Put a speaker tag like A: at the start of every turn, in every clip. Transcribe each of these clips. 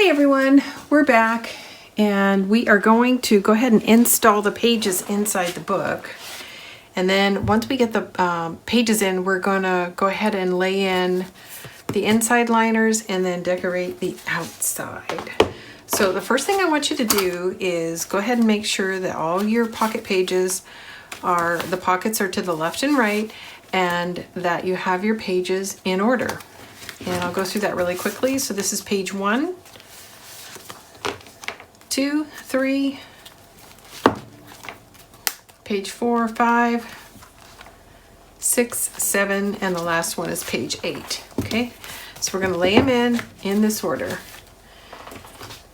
A: Hey everyone, we're back and we are going to go ahead and install the pages inside the book. And then once we get the pages in, we're gonna go ahead and lay in the inside liners and then decorate the outside. So the first thing I want you to do is go ahead and make sure that all your pocket pages are, the pockets are to the left and right, and that you have your pages in order. And I'll go through that really quickly. So this is page 1, 2, 3, page 4, 5, 6, 7, and the last one is page 8. Okay, so we're going to lay them in this order.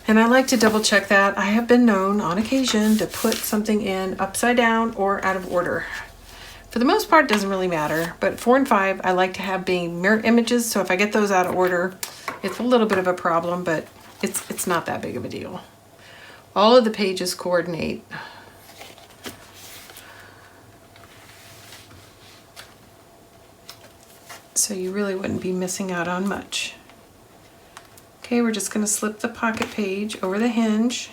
A: And I like to double check that. I have been known on occasion to put something in upside down or out of order. For the most part, it doesn't really matter, but 4 and 5, I like to have being mirror images. So if I get those out of order, it's a little bit of a problem, but it's not that big of a deal. All of the pages coordinate. So you really wouldn't be missing out on much. Okay, we're just going to slip the pocket page over the hinge.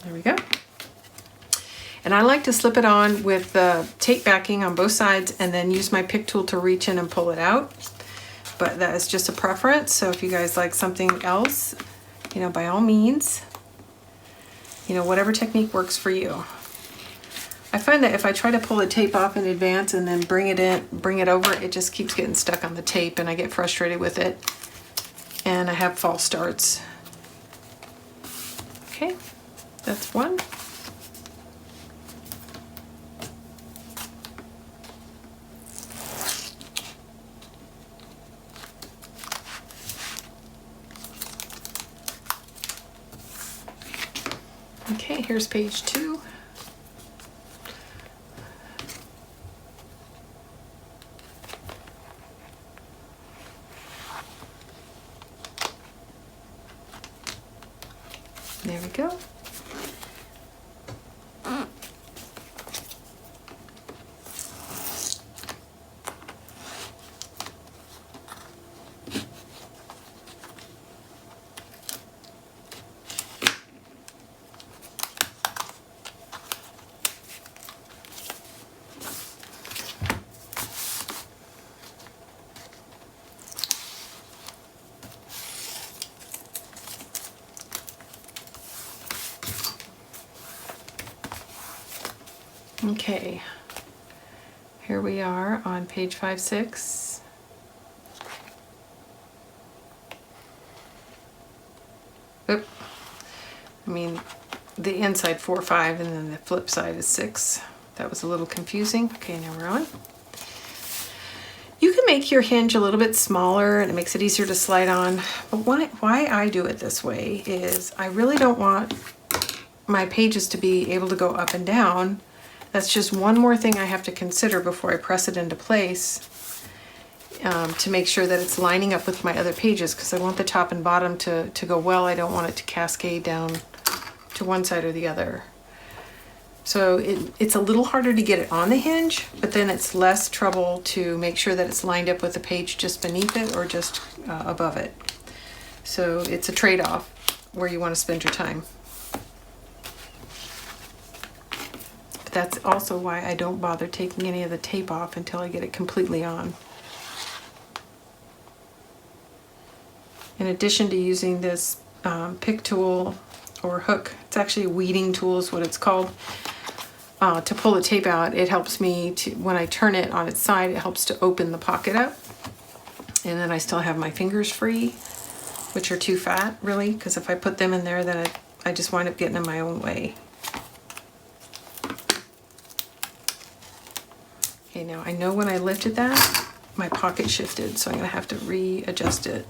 A: There we go. And I like to slip it on with the tape backing on both sides and then use my pick tool to reach in and pull it out. But that is just a preference. So if you guys like something else, you know, by all means, you know, whatever technique works for you. I find that if I try to pull the tape off in advance and then bring it over, it just keeps getting stuck on the tape and I get frustrated with it. And I have false starts. Okay, that's one. Okay, here's page 2. There we go. Okay, here we are on page 5, 6. Oop. I mean, the inside 4, 5, and then the flip side is 6. That was a little confusing. Okay, now we're on. You can make your hinge a little bit smaller and it makes it easier to slide on. But why I do it this way is I really don't want my pages to be able to go up and down. That's just one more thing I have to consider before I press it into place to make sure that it's lining up with my other pages, because I want the top and bottom to go well. I don't want it to cascade down to one side or the other. So it's a little harder to get it on the hinge, but then it's less trouble to make sure that it's lined up with the page just beneath it or just above it. So it's a trade-off where you want to spend your time. That's also why I don't bother taking any of the tape off until I get it completely on. In addition to using this pick tool or hook, it's actually a weeding tool is what it's called, to pull the tape out, it helps me to, when I turn it on its side, it helps to open the pocket up. And then I still have my fingers free, which are too fat really, because if I put them in there, then I just wind up getting in my own way. Okay, now I know when I lifted that, my pocket shifted, so I'm going to have to readjust it.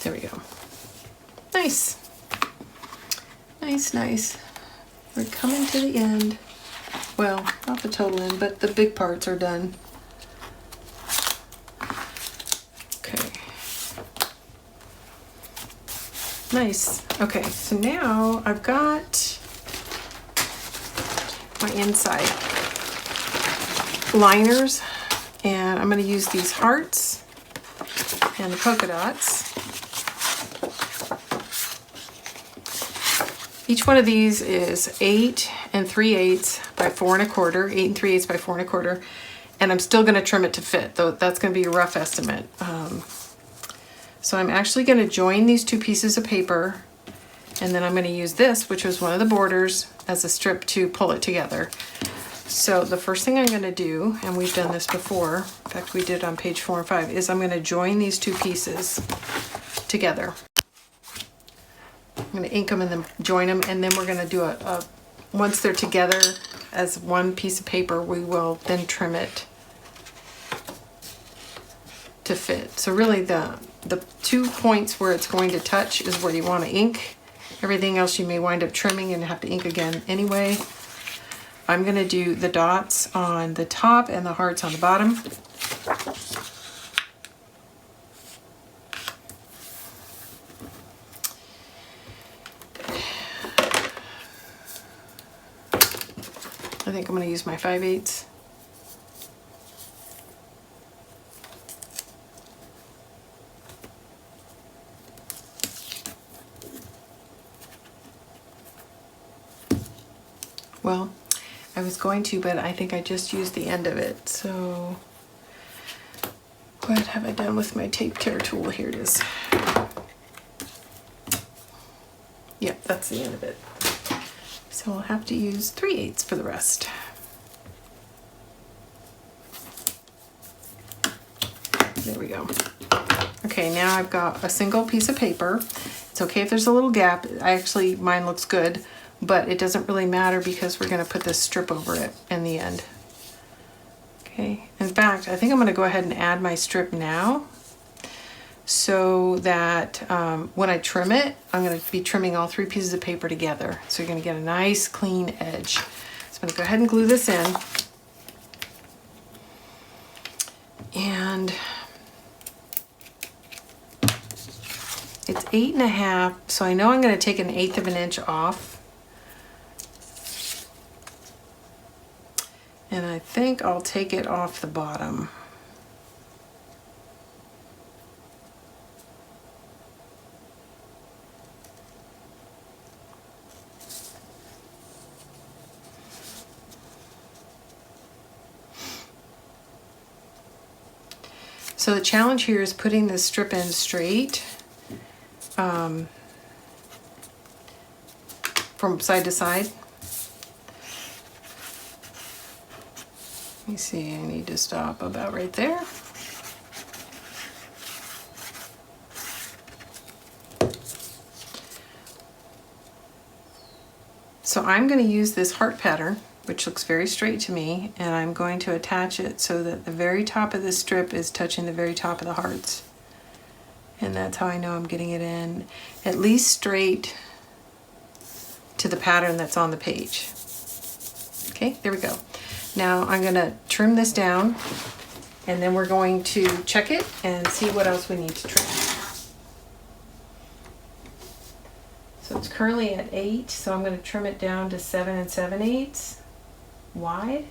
A: There we go. Nice. Nice, nice. We're coming to the end. Well, not the total end, but the big parts are done. Okay. Nice. Okay, so now I've got my inside liners, and I'm going to use these hearts and the polka dots. Each one of these is 8 3/8 by 4 1/4, 8 3/8 by 4 1/4, and I'm still going to trim it to fit, though that's going to be a rough estimate. So I'm actually going to join these two pieces of paper, and then I'm going to use this, which was one of the borders, as a strip to pull it together. So the first thing I'm going to do, and we've done this before, in fact we did it on page 4 and 5, is I'm going to join these two pieces together. I'm going to ink them and then join them, and then we're going to do once they're together as one piece of paper, we will then trim it to fit. So really the 2 points where it's going to touch is where you want to ink. Everything else you may wind up trimming and have to ink again anyway. I'm going to do the dots on the top and the hearts on the bottom. I think I'm going to use my 5/8. Well, I was going to, but I think I just used the end of it. So what have I done with my tape care tool? Here it is. Yep, that's the end of it. So I'll have to use 3/8 for the rest. There we go. Okay, now I've got a single piece of paper. It's okay if there's a little gap. Mine looks good, but it doesn't really matter because we're going to put this strip over it in the end. Okay, in fact, I think I'm going to go ahead and add my strip now, so that when I trim it, I'm going to be trimming all 3 pieces of paper together. So you're going to get a nice clean edge. So I'm going to go ahead and glue this in. And it's 8 1/2, so I know I'm going to take 1/8 of an inch off. And I think I'll take it off the bottom. So the challenge here is putting this strip in straight from side to side. Let me see, I need to stop about right there. So I'm going to use this heart pattern, which looks very straight to me, and I'm going to attach it so that the very top of this strip is touching the very top of the hearts. And that's how I know I'm getting it in at least straight to the pattern that's on the page. Okay, there we go. Now I'm going to trim this down, and then we're going to check it and see what else we need to trim. So it's currently at 8, so I'm going to trim it down to 7 7/8 wide.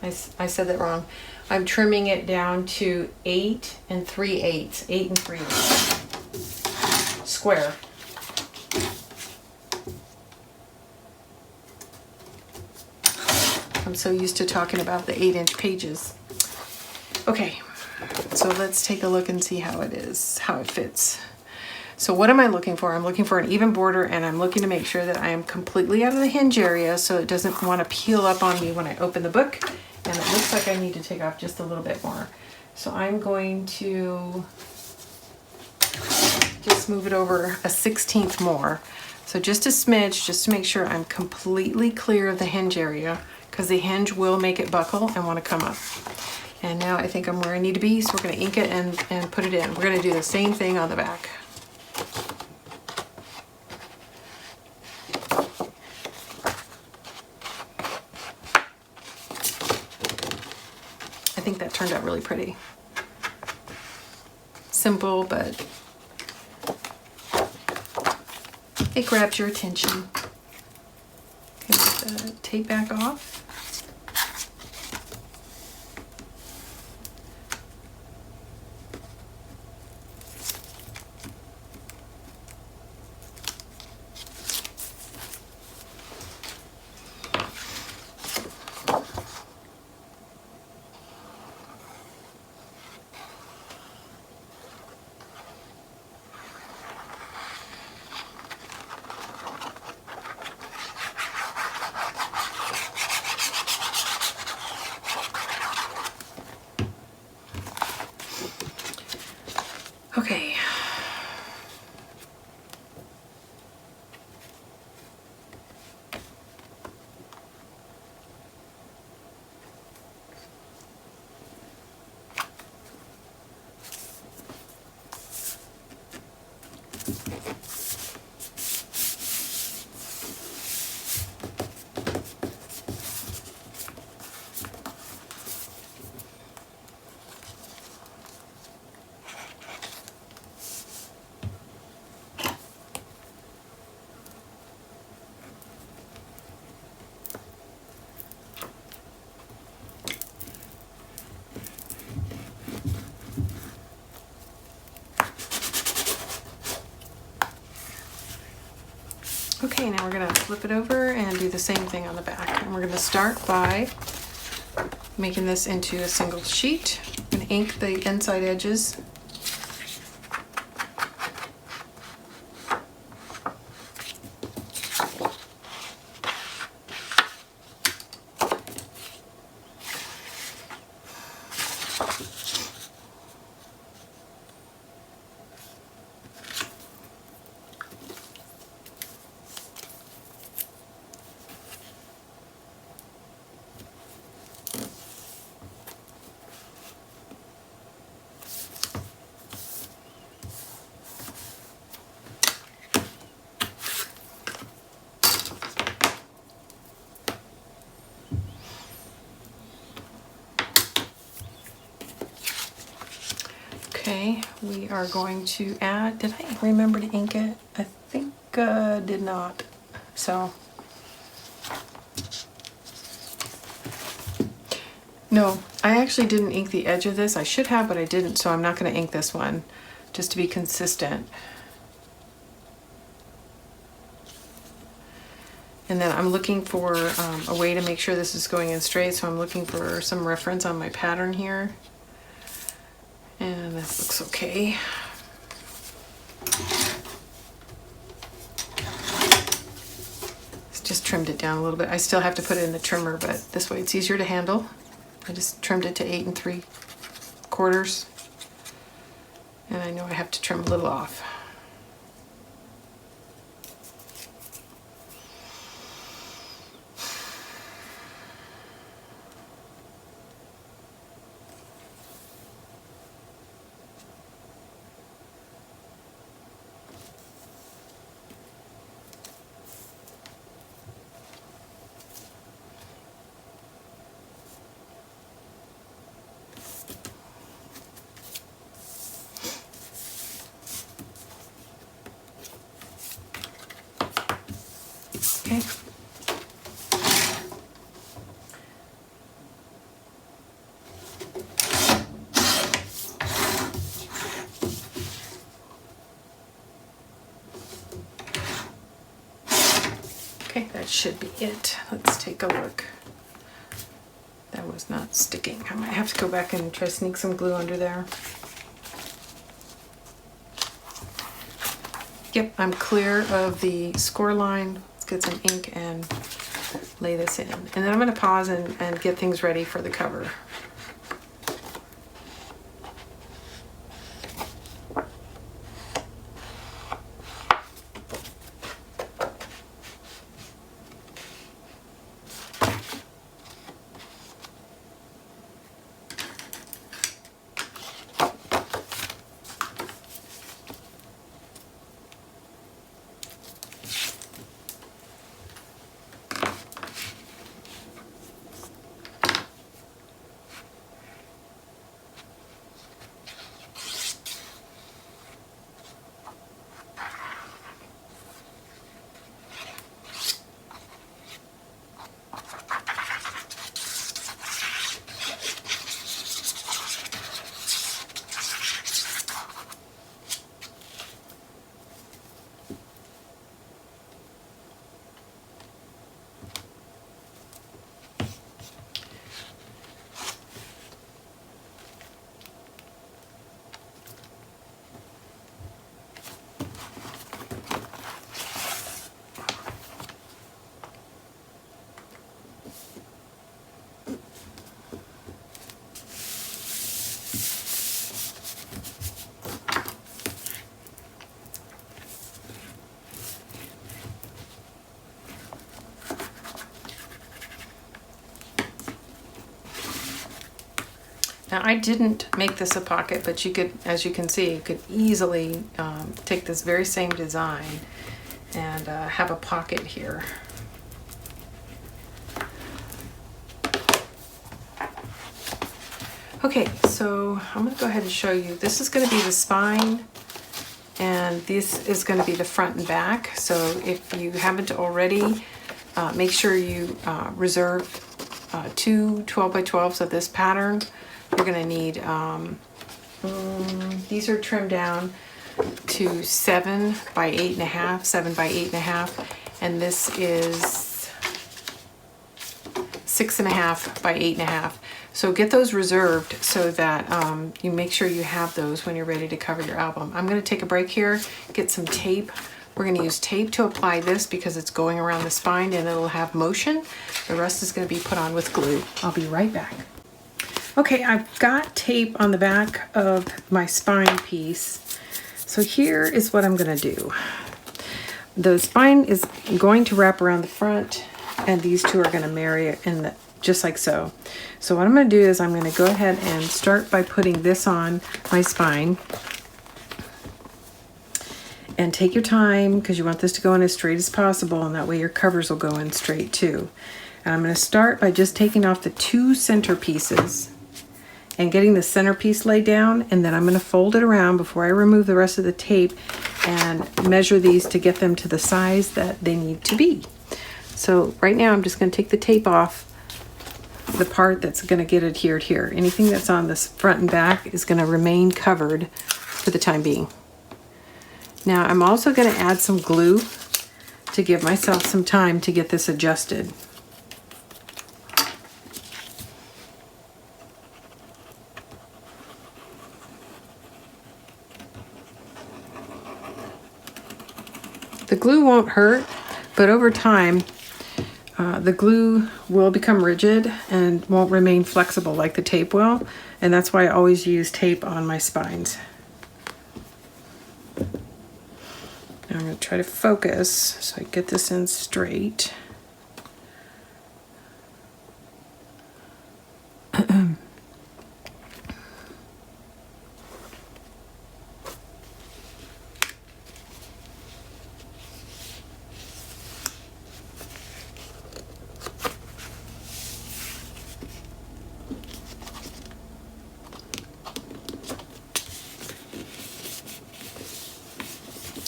A: I said that wrong. I'm trimming it down to 8 3/8, 8 3/8 square. I'm so used to talking about the 8-inch pages. Okay, so let's take a look and see how it is, how it fits. So what am I looking for? I'm looking for an even border, and I'm looking to make sure that I am completely out of the hinge area so it doesn't want to peel up on me when I open the book. And it looks like I need to take off just a little bit more. So I'm going to just move it over a 1/16 more. So just a smidge, just to make sure I'm completely clear of the hinge area, because the hinge will make it buckle and want to come up. And now I think I'm where I need to be, so we're going to ink it and put it in. We're going to do the same thing on the back. I think that turned out really pretty. Simple, but it grabs your attention. Okay, get the tape back off. Okay. Okay, now we're going to flip it over and do the same thing on the back. And we're going to start by making this into a single sheet. I'm going to ink the inside edges. Okay, we are going to add, did I remember to ink it? I think did not. So, no, I actually didn't ink the edge of this. I should have, but I didn't, so I'm not going to ink this one, just to be consistent. And then I'm looking for a way to make sure this is going in straight, so I'm looking for some reference on my pattern here. And this looks okay. Just trimmed it down a little bit. I still have to put it in the trimmer, but this way it's easier to handle. I just trimmed it to 8 3/4. And I know I have to trim a little off. Okay. Okay, that should be it. Let's take a look. That was not sticking. I might have to go back and try to sneak some glue under there. Yep, I'm clear of the score line. Let's get some ink and lay this in. And then I'm going to pause and get things ready for the cover. Now I didn't make this a pocket, but you could, as you can see, you could easily take this very same design and have a pocket here. Okay, so I'm going to go ahead and show you. This is going to be the spine, and this is going to be the front and back. So if you haven't already, make sure you reserve 2 12x12s of this pattern. You're going to need, these are trimmed down to 7 by 8.5, 7 by 8.5, and this is 6.5 by 8.5. So get those reserved so that you make sure you have those when you're ready to cover your album. I'm going to take a break here, get some tape. We're going to use tape to apply this because it's going around the spine and it'll have motion. The rest is going to be put on with glue. I'll be right back. Okay, I've got tape on the back of my spine piece. So here is what I'm going to do. The spine is going to wrap around the front, and these two are going to marry in the, just like so. So what I'm going to do is I'm going to go ahead and start by putting this on my spine. And take your time because you want this to go in as straight as possible, and that way your covers will go in straight too. And I'm going to start by just taking off the 2 center pieces and getting the centerpiece laid down, and then I'm going to fold it around before I remove the rest of the tape and measure these to get them to the size that they need to be. So right now I'm just going to take the tape off the part that's going to get adhered here. Anything that's on this front and back is going to remain covered for the time being. Now I'm also going to add some glue to give myself some time to get this adjusted. The glue won't hurt, but over time the glue will become rigid and won't remain flexible like the tape will, and that's why I always use tape on my spines. Now I'm going to try to focus so I get this in straight.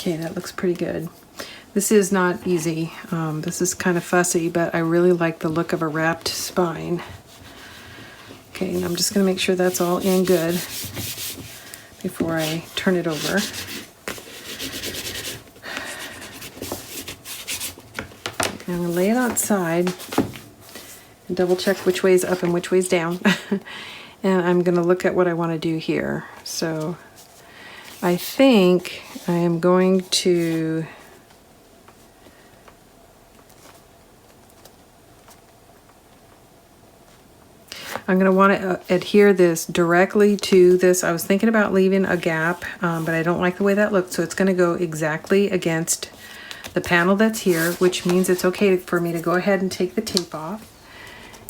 A: Okay, that looks pretty good. This is not easy. This is kind of fussy, but I really like the look of a wrapped spine. Okay, and I'm just going to make sure that's all in good before I turn it over. And I'm going to lay it outside and double check which way is up and which way is down. And I'm going to look at what I want to do here. So I think I am going to want to adhere this directly to this. I was thinking about leaving a gap, but I don't like the way that looked, so it's going to go exactly against the panel that's here, which means it's okay for me to go ahead and take the tape off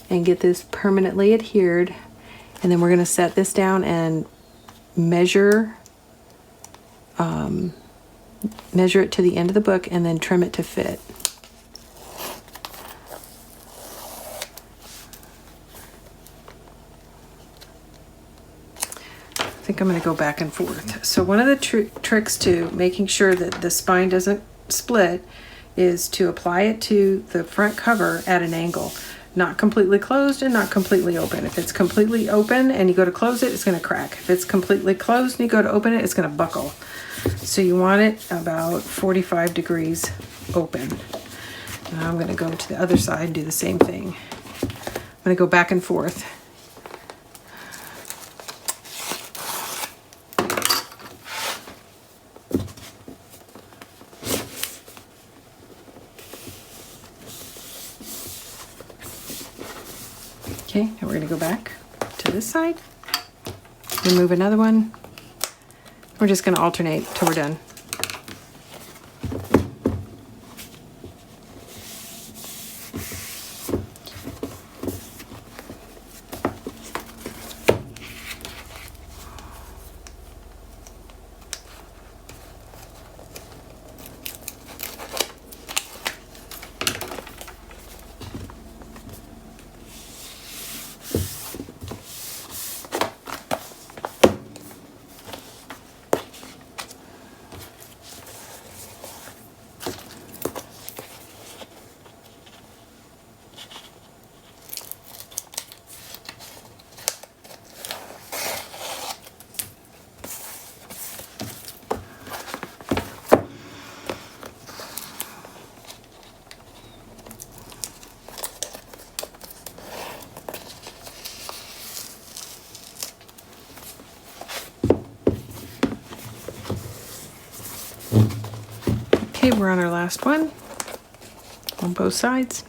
A: and get this permanently adhered. And then we're going to set this down and measure it to the end of the book and then trim it to fit. I think I'm going to go back and forth. So one of the tricks to making sure that the spine doesn't split is to apply it to the front cover at an angle. Not completely closed and not completely open. If it's completely open and you go to close it, it's going to crack. If it's completely closed and you go to open it, it's going to buckle. So you want it about 45 degrees open. Now I'm going to go to the other side and do the same thing. I'm going to go back and forth. Okay, now we're going to go back to this side, remove another one. We're just going to alternate till we're done. Okay, we're on our last one on both sides.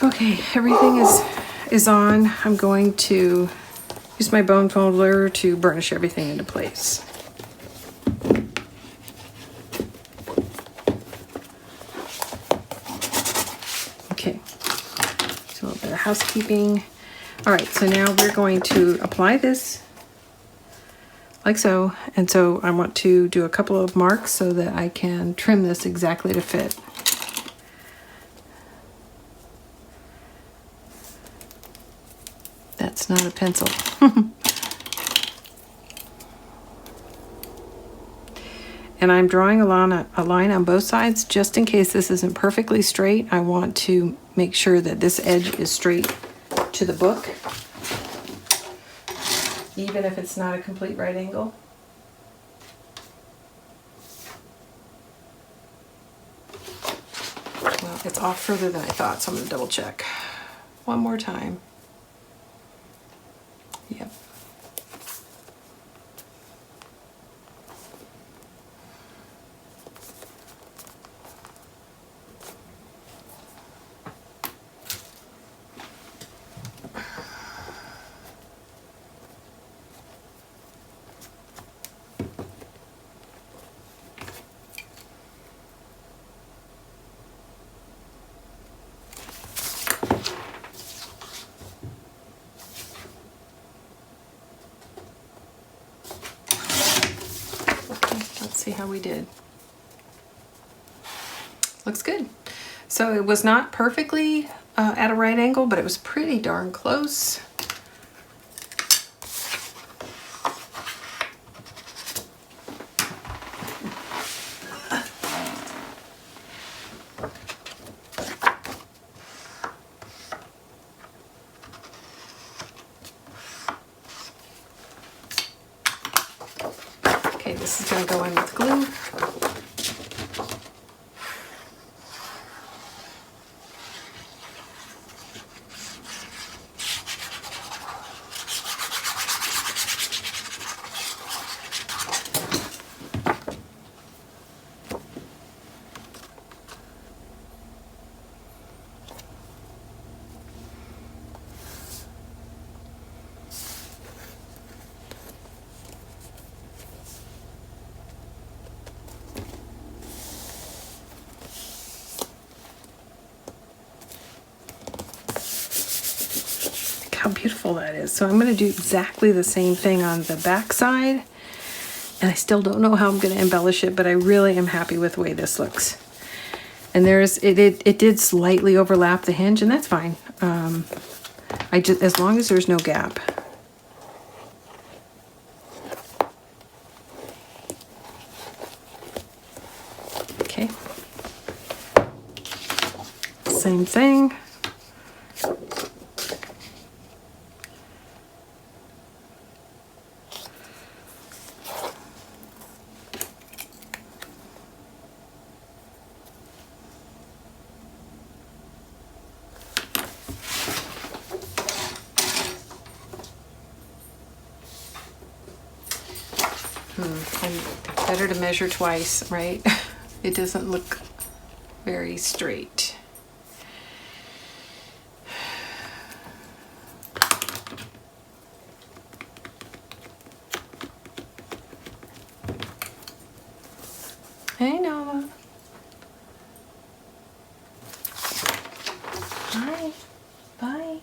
A: Okay, everything is on. I'm going to use my bone folder to burnish everything into place. Okay, so a little bit of housekeeping. All right, so now we're going to apply this like so. And so I want to do a couple of marks so that I can trim this exactly to fit. That's not a pencil. And I'm drawing a line on both sides just in case this isn't perfectly straight. I want to make sure that this edge is straight to the book, even if it's not a complete right angle. Well, it's off further than I thought, so I'm going to double check one more time. Yep. See how we did. Looks good. So it was not perfectly at a right angle, but it was pretty darn close. Okay, this is going to go in with glue. How beautiful that is. So I'm going to do exactly the same thing on the back side, and I still don't know how I'm going to embellish it, but I really am happy with the way this looks. And it did slightly overlap the hinge, and that's fine. As long as there's no gap. Okay. Same thing. And better to measure twice, right? It doesn't look very straight. Hey, Nova. Hi. Bye.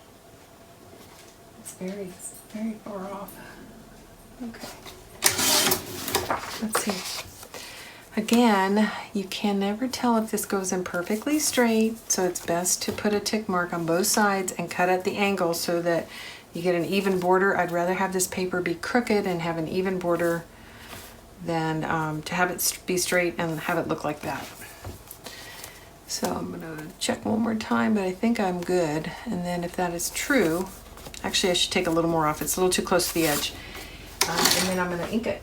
A: It's very far off. Okay. Let's see. Again, you can never tell if this goes in perfectly straight, so it's best to put a tick mark on both sides and cut at the angle so that you get an even border. I'd rather have this paper be crooked and have an even border than to have it be straight and have it look like that. So I'm gonna check one more time, but I think I'm good. And then if that is true, actually I should take a little more off. It's a little too close to the edge. And then I'm gonna ink it.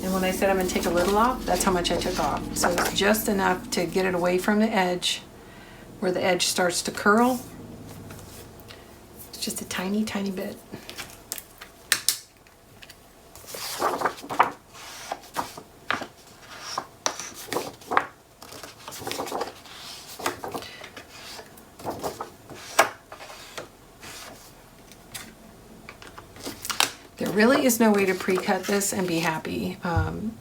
A: And when I said I'm gonna take a little off, that's how much I took off. So it's just enough to get it away from the edge, where the edge starts to curl. It's just a tiny, tiny bit. There really is no way to pre-cut this and be happy.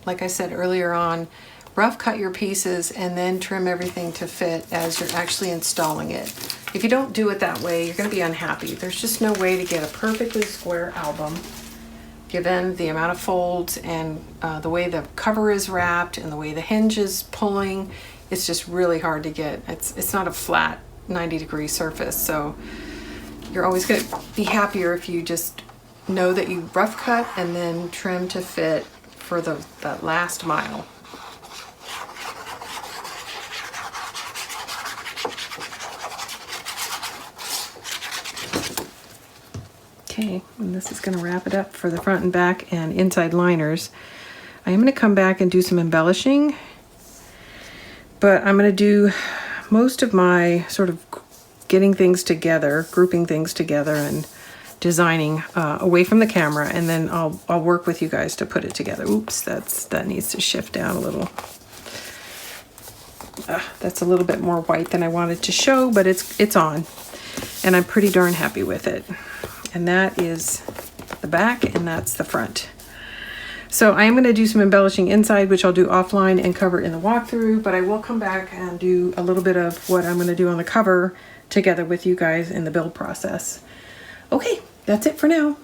A: Like I said earlier on, rough cut your pieces and then trim everything to fit as you're actually installing it. If you don't do it that way, you're going to be unhappy. There's just no way to get a perfectly square album, given the amount of folds and the way the cover is wrapped and the way the hinge is pulling. It's just really hard to get. It's not a flat 90-degree surface, so you're always going to be happier if you just know that you rough cut and then trim to fit for that last mile. Okay, and this is going to wrap it up for the front and back and inside liners. I am going to come back and do some embellishing, but I'm going to do most of my sort of getting things together, grouping things together, and designing away from the camera, and then I'll work with you guys to put it together. Oops, that needs to shift down a little. That's a little bit more white than I wanted to show, but it's on, and I'm pretty darn happy with it. And that is the back, and that's the front. So I am going to do some embellishing inside, which I'll do offline and cover in the walkthrough, but I will come back and do a little bit of what I'm going to do on the cover together with you guys in the build process. Okay, that's it for now.